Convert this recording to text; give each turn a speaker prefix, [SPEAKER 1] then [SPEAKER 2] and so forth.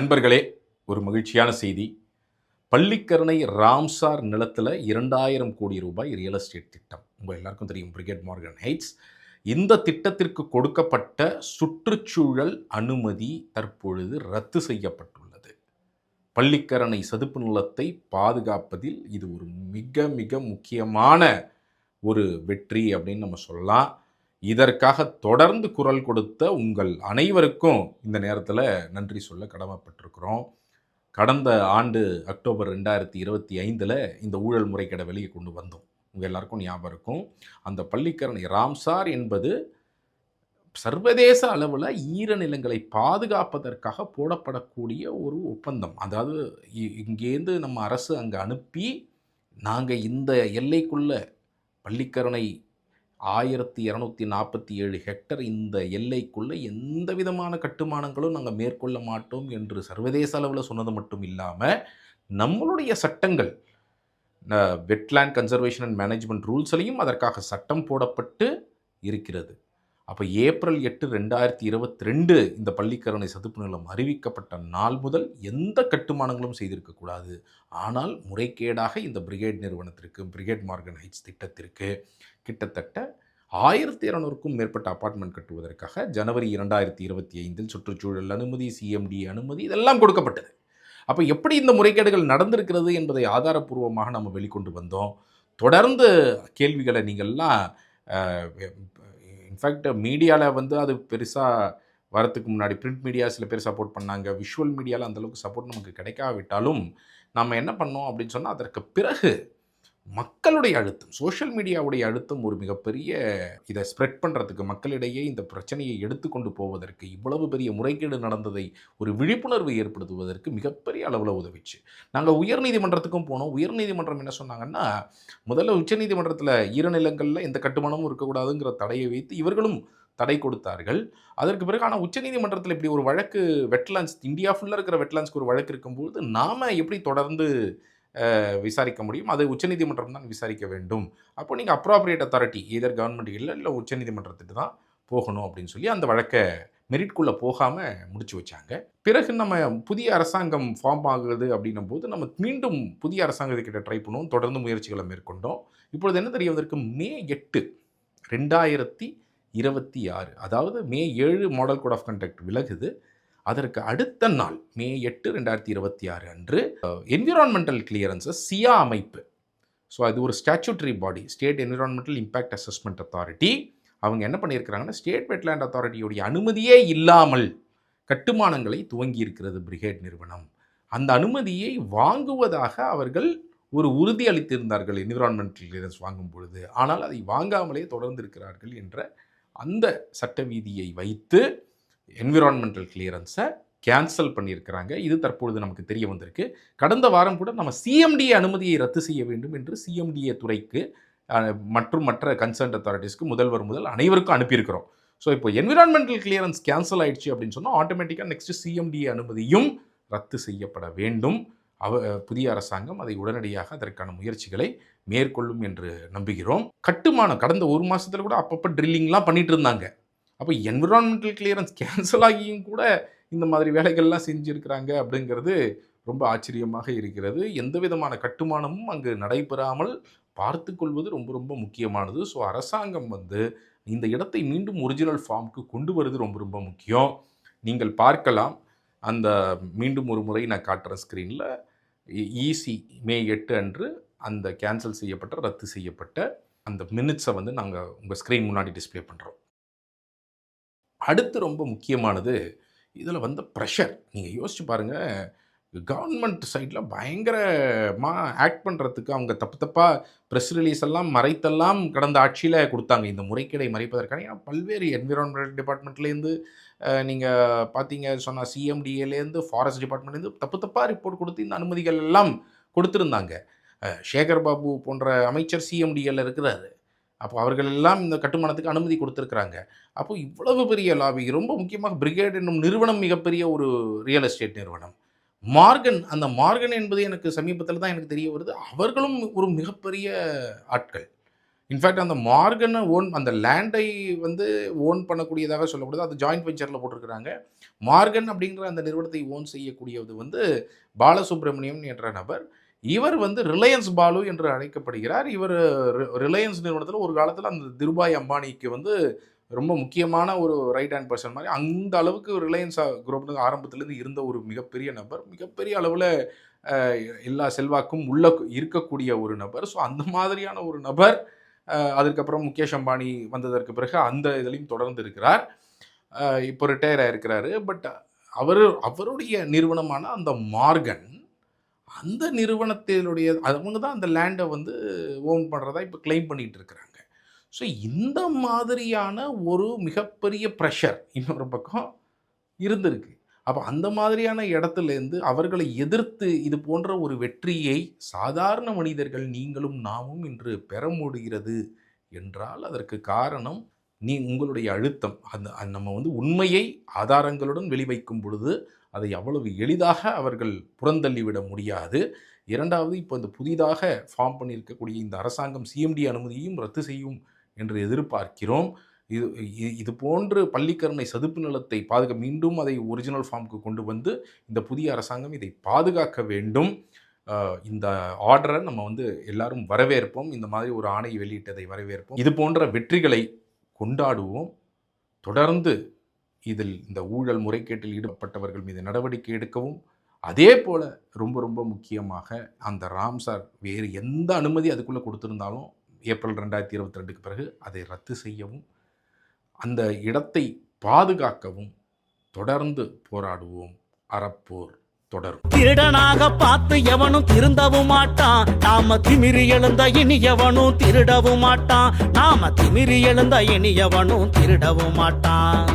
[SPEAKER 1] நண்பர்களே, ஒரு மகிழ்ச்சியான செய்தி. பள்ளிக்கரணை ராம்சார் நிலத்தில் 2000 கோடி ரூபாய் ரியல் எஸ்டேட் திட்டம். உங்கள் எல்லாருக்கும் தெரியும், பிரிகேட் மார்கன் ஹைட்ஸ். இந்த திட்டத்திற்கு கொடுக்கப்பட்ட சுற்றுச்சூழல் அனுமதி தற்பொழுது ரத்து செய்யப்பட்டுள்ளது. பள்ளிக்கரணை சதுப்பு நிலத்தை பாதுகாப்பதில் இது ஒரு மிக மிக முக்கியமான ஒரு வெற்றி அப்படின்னு நம்ம சொல்லலாம். இதற்காக தொடர்ந்து குரல் கொடுத்த உங்கள் அனைவருக்கும் இந்த நேரத்தில் நன்றி சொல்ல கடமைப்பட்டிருக்கிறோம். கடந்த ஆண்டு அக்டோபர் 2025 இந்த ஊழல் முறைகேடை வெளியே கொண்டு வந்தோம். உங்கள் எல்லாருக்கும் ஞாபகம் இருக்கும். அந்த பள்ளிக்கரணை ராம்சார் என்பது சர்வதேச அளவில் ஈரநிலங்களை பாதுகாப்பதற்காக போடப்படக்கூடிய ஒரு ஒப்பந்தம். அதாவது இங்கேருந்து நம்ம அரசு அங்கே அனுப்பி, நாங்கள் இந்த எல்லைக்குள்ள பள்ளிக்கரணை 1247 ஹெக்டர் இந்த எல்லைக்குள்ளே எந்த விதமான கட்டுமானங்களும் நாங்கள் மேற்கொள்ள மாட்டோம் என்று சர்வதேச அளவில் சொன்னது மட்டும் இல்லாமல், நம்மளுடைய சட்டங்கள் வெட்லேண்ட் கன்சர்வேஷன் அண்ட் மேனேஜ்மெண்ட் ரூல்ஸ்லையும் அதற்காக சட்டம் போடப்பட்டு இருக்கிறது. அப்போ ஏப்ரல் 8, 2022 இந்த பள்ளிக்கரணை சதுப்பு நிலம் அறிவிக்கப்பட்ட நாள் முதல் எந்த கட்டுமானங்களும் செய்திருக்கக்கூடாது. ஆனால் முறைகேடாக இந்த பிரிகேட் நிறுவனத்திற்கு, பிரிகேட் மார்கன் ஹைட்ஸ் திட்டத்திற்கு கிட்டத்தட்ட 1200க்கும் மேற்பட்ட அபார்ட்மெண்ட் கட்டுவதற்காக ஜனவரி 2025 சுற்றுச்சூழல் அனுமதி, சிஎம்டி அனுமதி இதெல்லாம் கொடுக்கப்பட்டது. அப்போ எப்படி இந்த முறைகேடுகள் நடந்திருக்கிறது என்பதை ஆதாரப்பூர்வமாக நம்ம வெளிக்கொண்டு வந்தோம். தொடர்ந்து கேள்விகளை நீங்கள்லாம் இன்ஃபேக்ட் மீடியாவில் அது பெருசாக வரத்துக்கு முன்னாடி பிரிண்ட் மீடியா சில பேர் சப்போர்ட் பண்ணாங்க. விஷுவல் மீடியாவில் அந்தளவுக்கு சப்போர்ட் நமக்கு கிடைக்காவிட்டாலும் நம்ம என்ன பண்ணோம் அப்படின்னு சொன்னால், அதற்கு பிறகு மக்களுடைய அழுத்தம், சோஷியல் மீடியாவுடைய அழுத்தம் ஒரு மிகப்பெரிய இதை ஸ்ப்ரெட் பண்ணுறதுக்கு, மக்களிடையே இந்த பிரச்சனையை எடுத்துக்கொண்டு போவதற்கு, இவ்வளவு பெரிய முறைகேடு நடந்ததை ஒரு விழிப்புணர்வு ஏற்படுத்துவதற்கு மிகப்பெரிய அளவில் உதவிச்சு. நாங்கள் உயர்நீதிமன்றத்துக்கும் போனோம். உயர்நீதிமன்றம் என்ன சொன்னாங்கன்னா, முதல்ல உச்சநீதிமன்றத்தில் ஈரநிலங்களில் எந்த கட்டுமானமும் இருக்கக்கூடாதுங்கிற தடையை வைத்து இவர்களும் தடை கொடுத்தார்கள். அதற்கு பிறகு ஆனால் உச்சநீதிமன்றத்தில் இப்படி ஒரு வழக்கு, வெட்லாண்ட்ஸ் இந்தியா ஃபுல்லாக இருக்கிற வெட்லாண்ட்ஸ்க்கு ஒரு வழக்கு இருக்கும்போது நாம் எப்படி தொடர்ந்து விசாரிக்க முடியும்? அது உச்சநீதிமன்றம் தான் விசாரிக்க வேண்டும். அப்போ நீங்கள் அப்ராப்ரியேட் அத்தாரிட்டி, எதர் கவர்மெண்ட் இல்லை உச்சநீதிமன்றத்துக்கு தான் போகணும் அப்படின்னு சொல்லி அந்த வழக்கை மெரிட்குள்ளே போகாமல் முடிச்சு வச்சாங்க. பிறகு நம்ம புதிய அரசாங்கம் ஃபார்ம் ஆகுது அப்படின்னும் போது நம்ம மீண்டும் புதிய அரசாங்கத்துக்கிட்ட ட்ரை பண்ணுவோம். தொடர்ந்து முயற்சிகளை மேற்கொண்டோம். இப்பொழுது என்ன தெரிய வந்திருக்கு? மே 8, 2026, அதாவது மே 7 மாடல் கோட் ஆஃப் கண்டக்ட் விலகுது. அதற்கு அடுத்த நாள் மே 8, 2026 அன்று என்விரான்மெண்டல் கிளியரன்ஸஸ் சியா அமைப்பு, ஸோ அது ஒரு ஸ்டாச்சுட்டரி பாடி, state environmental impact assessment authority, அவங்க என்ன பண்ணியிருக்கிறாங்கன்னா, ஸ்டேட் வெட்லேண்ட் அத்தாரிட்டியுடைய அனுமதியே இல்லாமல் கட்டுமானங்களை துவங்கி இருக்கிறது பிரிகேட் நிறுவனம். அந்த அனுமதியை வாங்குவதாக அவர்கள் ஒரு உறுதி அளித்திருந்தார்கள் என்விரான்மெண்டல் கிளியரன்ஸ் வாங்கும் பொழுது. ஆனால் அதை வாங்காமலே தொடர்ந்து இருக்கிறார்கள் என்ற அந்த சட்ட விதியை வைத்து என்விரான்மெண்டல் கிளியரன்ஸை கேன்சல் பண்ணியிருக்கிறாங்க. இது தற்பொழுது நமக்கு தெரிய வந்திருக்கு. கடந்த வாரம் கூட நம்ம சிஎம்டிஏ அனுமதியை ரத்து செய்ய வேண்டும் என்று சிஎம்டிஏ துறைக்கு மற்றும் மற்ற கன்சர்ன்ட் அத்தாரிட்டிஸ்க்கு முதல் அனைவருக்கும் அனுப்பியிருக்கிறோம். ஸோ இப்போ என்விரான்மெண்டல் கிளியரன்ஸ் கேன்சல் ஆயிடுச்சு அப்படின்னு சொன்னால் ஆட்டோமேட்டிக்காக நெக்ஸ்ட் சிஎம்டிஏ அனுமதியும் ரத்து செய்யப்பட வேண்டும். புதிய அரசாங்கம் அதை உடனடியாக அதற்கான முயற்சிகளை மேற்கொள்ளும் என்று நம்புகிறோம். கட்டுமானம் கடந்த ஒரு மாதத்தில் கூட அப்பப்போ ட்ரில்லிங்லாம் பண்ணிட்டு இருந்தாங்க. அப்போ என்விரான்மெண்டல் கிளியரன்ஸ் கேன்சல் ஆகியும் கூட இந்த மாதிரி வேலைகள்லாம் செஞ்சுருக்கிறாங்க அப்படிங்கிறது ரொம்ப ஆச்சரியமாக இருக்கிறது. எந்த விதமான கட்டுமானமும் அங்கு நடைபெறாமல் பார்த்து கொள்வது ரொம்ப ரொம்ப முக்கியமானது. ஸோ அரசாங்கம் இந்த இடத்தை மீண்டும் ஒரிஜினல் ஃபார்முக்கு கொண்டு வருவது ரொம்ப ரொம்ப முக்கியம். நீங்கள் பார்க்கலாம், அந்த மீண்டும் ஒரு முறை நான் காட்டுற ஸ்க்ரீனில் ஈசி மே 8 அன்று அந்த கேன்சல் செய்யப்பட்ட, ரத்து செய்யப்பட்ட அந்த மினிட்ஸை நாங்கள் உங்கள் ஸ்க்ரீன் முன்னாடி டிஸ்பிளே பண்ணுறோம். அடுத்து ரொம்ப முக்கியமானது, இதில் ப்ரெஷர். நீங்கள் யோசிச்சு பாருங்கள், கவர்மெண்ட் சைடில் பயங்கரமாக ஆக்ட் பண்ணுறதுக்கு அவங்க தப்பாக ப்ரெஸ் ரிலீஸ் எல்லாம் மறைத்தெல்லாம் கடந்த ஆட்சியில் கொடுத்தாங்க, இந்த முறைகேடை மறைப்பதற்கான. ஏன்னா பல்வேறு என்விரான்மெண்டல் டிபார்ட்மெண்ட்லேருந்து நீங்கள் பார்த்தீங்க சொன்னால் சிஎம்டிஏலேருந்து ஃபாரஸ்ட் டிபார்ட்மெண்ட்லேருந்து தப்பாக ரிப்போர்ட் கொடுத்து இந்த அனுமதிகள் எல்லாம் கொடுத்துருந்தாங்க. சேகர் பாபு போன்ற அமைச்சர் சிஎம்டிஏல இருக்கிறாரு. அப்போ அவர்கள் எல்லாம் இந்த கட்டுமானத்துக்கு அனுமதி கொடுத்துருக்குறாங்க. அப்போ இவ்வளவு பெரிய லாபி, ரொம்ப முக்கியமாக பிரிகேட் என்னும் நிறுவனம் மிகப்பெரிய ஒரு ரியல் எஸ்டேட் நிறுவனம். அந்த மார்கன் என்பது எனக்கு சமீபத்தில் தான் எனக்கு தெரிய வருது, அவர்களும் ஒரு மிகப்பெரிய ஆட்கள். இன்ஃபேக்ட் அந்த மார்கனை அந்த லேண்டை வந்து ஓன் பண்ணக்கூடியதாக சொல்லக்கூடாது, அது ஜாயிண்ட் வெஞ்சரில் போட்டிருக்கிறாங்க. மார்கன் அப்படிங்கிற அந்த நிறுவனத்தை ஓன் செய்யக்கூடியது வந்து பாலசுப்ரமணியம் என்ற நபர். இவர் வந்து ரிலையன்ஸ் பாலு என்று அழைக்கப்படுகிறார். இவர் ரிலையன்ஸ் நிறுவனத்தில் ஒரு காலத்தில் அந்த திருபாய் அம்பானிக்கு வந்து ரொம்ப முக்கியமான ஒரு ரைட் ஹேண்ட் பர்சன் மாதிரி, அந்த அளவுக்கு ரிலையன்ஸ் குரூப் ஆரம்பத்திலேருந்து இருந்த ஒரு மிகப்பெரிய நபர், மிகப்பெரிய அளவில் எல்லா செல்வாக்கும் உள்ள இருக்கக்கூடிய ஒரு நபர். ஸோ அந்த மாதிரியான ஒரு நபர் அதுக்கப்புறம் முகேஷ் அம்பானி வந்ததற்கு பிறகு அந்த இதுலையும் தொடர்ந்து இருக்கிறார். இப்போ ரிட்டையர் ஆகிருக்கிறாரு. பட் அவருடைய நிறுவனமான அந்த மார்கன், அந்த நிறுவனத்தினுடைய அவங்க தான் அந்த லேண்டை வந்து ஓன் பண்ணுறதா இப்போ கிளைம் பண்ணிகிட்டு இருக்கிறாங்க. ஸோ இந்த மாதிரியான ஒரு மிகப்பெரிய ப்ரெஷர் இன்னொரு பக்கம் இருந்திருக்கு. அப்போ அந்த மாதிரியான இடத்துலேருந்து அவர்களை எதிர்த்து இது போன்ற ஒரு வெற்றியை சாதாரண மனிதர்கள் நீங்களும் நாமும் இன்று பெற முடிகிறது என்றால் அதற்கு காரணம் உங்களுடைய அழுத்தம். நம்ம வந்து உண்மையை ஆதாரங்களுடன் வெளிவைக்கும் பொழுது அதை அவ்வளவு எளிதாக அவர்கள் புறந்தள்ளிவிட முடியாது. இரண்டாவது, இப்போ இந்த புதிதாக ஃபார்ம் பண்ணியிருக்கக்கூடிய இந்த அரசாங்கம் சிஎம்டி அனுமதியும் ரத்து செய்யும் என்று எதிர்பார்க்கிறோம். இது போன்று பள்ளிக்கரணை சதுப்பு நிலத்தை மீண்டும் அதை ஒரிஜினல் ஃபார்முக்கு கொண்டு வந்து இந்த புதிய அரசாங்கம் இதை பாதுகாக்க வேண்டும். இந்த ஆர்டரை நம்ம வந்து எல்லாரும் வரவேற்போம். இந்த மாதிரி ஒரு ஆணை வெளியிட்டதை வரவேற்போம். இது போன்ற வெற்றிகளை கொண்டாடுவோம். தொடர்ந்து இதில் இந்த ஊழல் முறைகேட்டில் ஈடுபட்டவர்கள் மீது நடவடிக்கை எடுக்கவும், அதே போல் ரொம்ப ரொம்ப முக்கியமாக அந்த ராம்சார் வேறு எந்த அனுமதி அதுக்குள்ளே கொடுத்துருந்தாலும் ஏப்ரல் 2022க்கு பிறகு அதை ரத்து செய்யவும், அந்த இடத்தை பாதுகாக்கவும் தொடர்ந்து போராடுவோம். அறப்போர் தொடரும்.
[SPEAKER 2] திருடனாக பார்த்து எவனும் திருந்தவும் மாட்டான். நாம திமிரி எழுந்த இனி எவனும் திருடவும் மாட்டான். நாம திமிரி எழுந்த இனி எவனும் திருடவும் மாட்டான்.